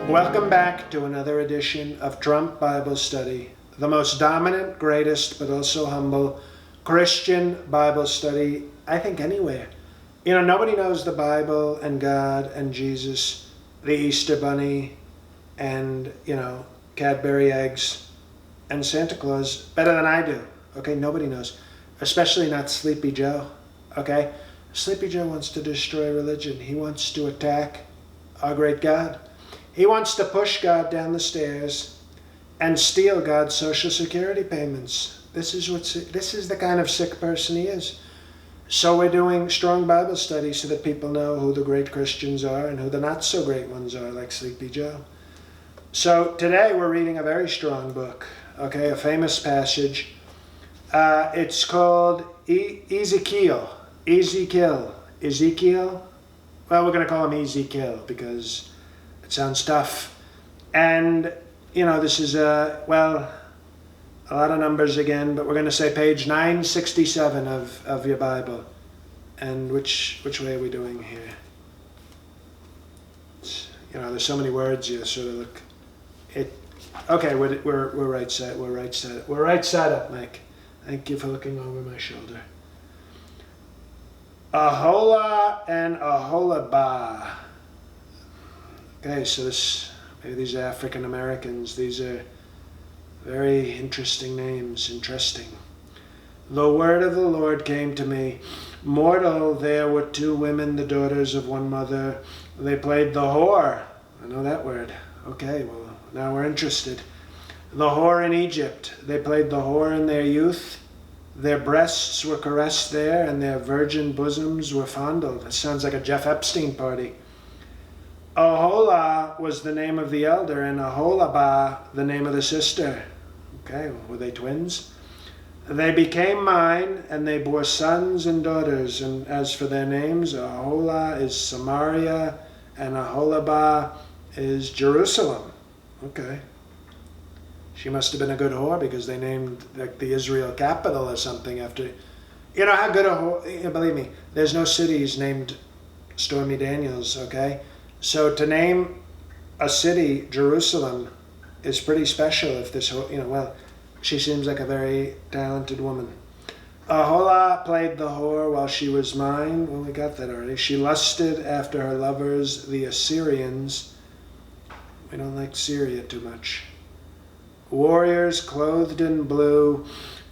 Welcome back to another edition of Trump Bible Study, the most dominant, greatest, but also humble Christian Bible study, I think, anywhere. You know, nobody knows the Bible and God and Jesus, the Easter Bunny, and, Cadbury eggs and Santa Claus better than I do. Okay, nobody knows, especially not Sleepy Joe. Okay, Sleepy Joe wants to destroy religion. He wants to attack our great God. He wants to push God down the stairs and steal God's Social Security payments. This is the kind of sick person he is. So we're doing strong Bible study so that people know who the great Christians are and who the not so great ones are, like Sleepy Joe. So today we're reading a very strong book, okay, a famous passage. It's called Ezekiel. Ezekiel. Well, we're going to call him Ezekiel because it sounds tough. And, this is, a lot of numbers again, but we're going to say page 967 of your Bible. And which way are we doing here? There's so many words you sort of look. Okay, we're right side. We're right side up, Mike. Thank you for looking over my shoulder. Aholah and Aholabah. Okay, so maybe these are African Americans. These are very interesting names. Interesting. The word of the Lord came to me. Mortal, there were two women, the daughters of one mother. They played the whore. I know that word. Okay, well, now we're interested. The whore in Egypt. They played the whore in their youth. Their breasts were caressed there, and their virgin bosoms were fondled. It sounds like a Jeff Epstein party. Aholah was the name of the elder, and Aholabah the name of the sister. Okay, were they twins? They became mine, and they bore sons and daughters. And as for their names, Aholah is Samaria, and Aholabah is Jerusalem. Okay. She must have been a good whore because they named like the Israel capital or something after. You know how good a whore, believe me, there's no cities named Stormy Daniels, okay? So to name a city Jerusalem is pretty special if this, she seems like a very talented woman. Aholah played the whore while she was mine. Well, we got that already. She lusted after her lovers, the Assyrians. We don't like Syria too much. Warriors clothed in blue,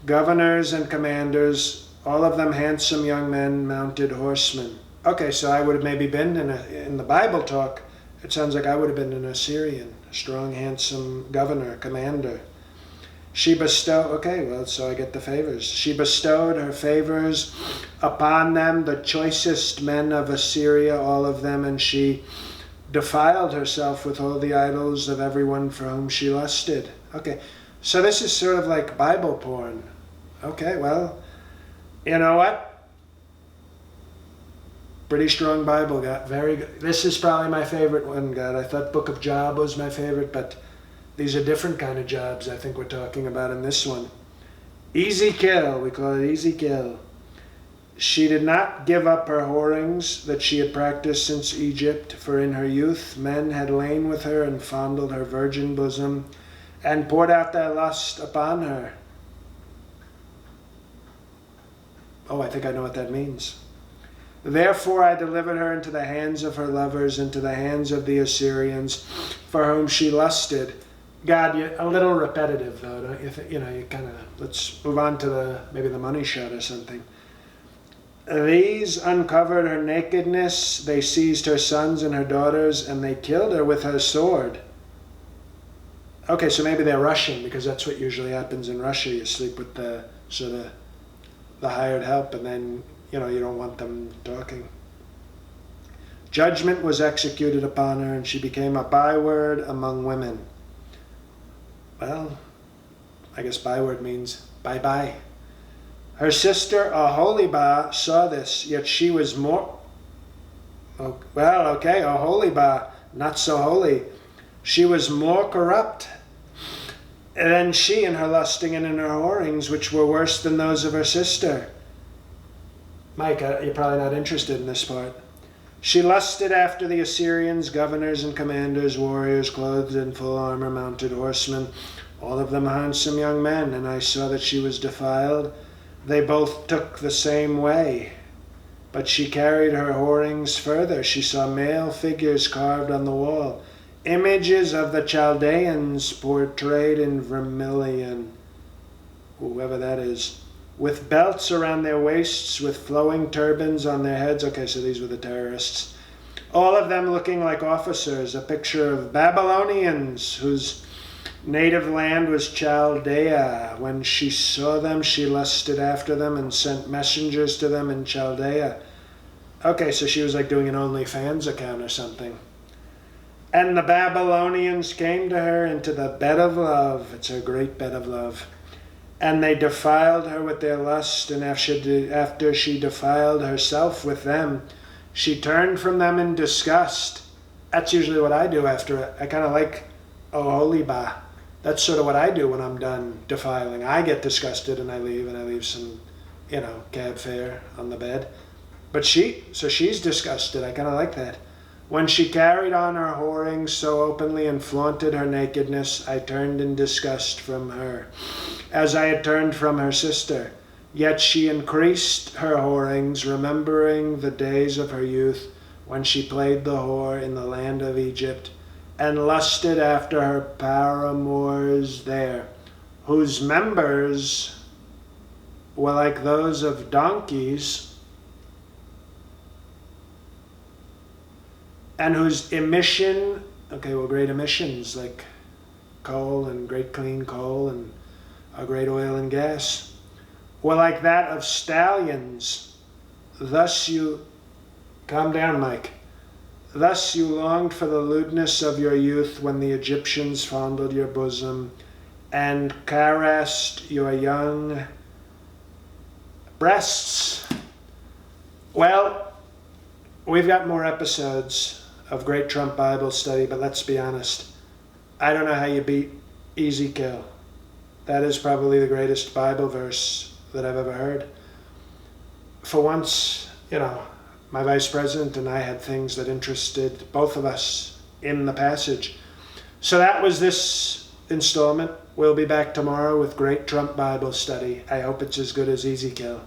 governors and commanders, all of them handsome young men, mounted horsemen. Okay, so I would have maybe been in the Bible talk, it sounds like I would have been an Assyrian, a strong, handsome governor, commander. She bestowed, so I get the favors. She bestowed her favors upon them, the choicest men of Assyria, all of them, and she defiled herself with all the idols of everyone for whom she lusted. Okay, so this is sort of like Bible porn. Okay, well, you know what? Pretty strong Bible, God. Very good. This is probably my favorite one, God. I thought Book of Job was my favorite, but these are different kind of jobs I think we're talking about in this one. Ezekiel, we call it Ezekiel. She did not give up her whorings that she had practiced since Egypt, for in her youth men had lain with her and fondled her virgin bosom, and poured out their lust upon her. Oh, I think I know what that means. Therefore I delivered her into the hands of her lovers, into the hands of the Assyrians, for whom she lusted. God, you're a little repetitive though, don't you? You kind of, let's move on to maybe the money shot or something. These uncovered her nakedness, they seized her sons and her daughters, and they killed her with her sword. Okay, so maybe they're Russian, because that's what usually happens in Russia. You sleep with the hired help, and then, you don't want them talking. Judgment was executed upon her, and she became a byword among women. Well, I guess byword means bye-bye. Her sister Aholibah saw this, yet she was more... Aholibah, not so holy. She was more corrupt than she in her lusting and in her whorings, which were worse than those of her sister. Mike, you're probably not interested in this part. She lusted after the Assyrians, governors and commanders, warriors clothed in full armor, mounted horsemen, all of them handsome young men, and I saw that she was defiled. They both took the same way. But she carried her whorings further. She saw male figures carved on the wall, images of the Chaldeans portrayed in vermilion, whoever that is, with belts around their waists, with flowing turbans on their heads. Okay, so these were the terrorists. All of them looking like officers, a picture of Babylonians whose native land was Chaldea. When she saw them, she lusted after them and sent messengers to them in Chaldea. Okay, so she was like doing an OnlyFans account or something. And the Babylonians came to her into the bed of love. It's her great bed of love. And they defiled her with their lust, and after she defiled herself with them, she turned from them in disgust. That's usually what I do after I kind of like holy bah. That's sort of what I do when I'm done defiling. I get disgusted and I leave some, cab fare on the bed. But she's disgusted. I kind of like that. When she carried on her whoring so openly and flaunted her nakedness, I turned in disgust from her, as I had turned from her sister. Yet she increased her whorings, remembering the days of her youth, when she played the whore in the land of Egypt, and lusted after her paramours there, whose members were like those of donkeys, and whose emission, great emissions like coal and great clean coal and great oil and gas, were like that of stallions. Thus you, calm down, Mike. Thus you longed for the lewdness of your youth when the Egyptians fondled your bosom and caressed your young breasts. Well, we've got more episodes of Great Trump Bible Study, but let's be honest. I don't know how you beat Ezekiel. That is probably the greatest Bible verse that I've ever heard. For once, my vice president and I had things that interested both of us in the passage. So that was this installment. We'll be back tomorrow with Great Trump Bible Study. I hope it's as good as Ezekiel.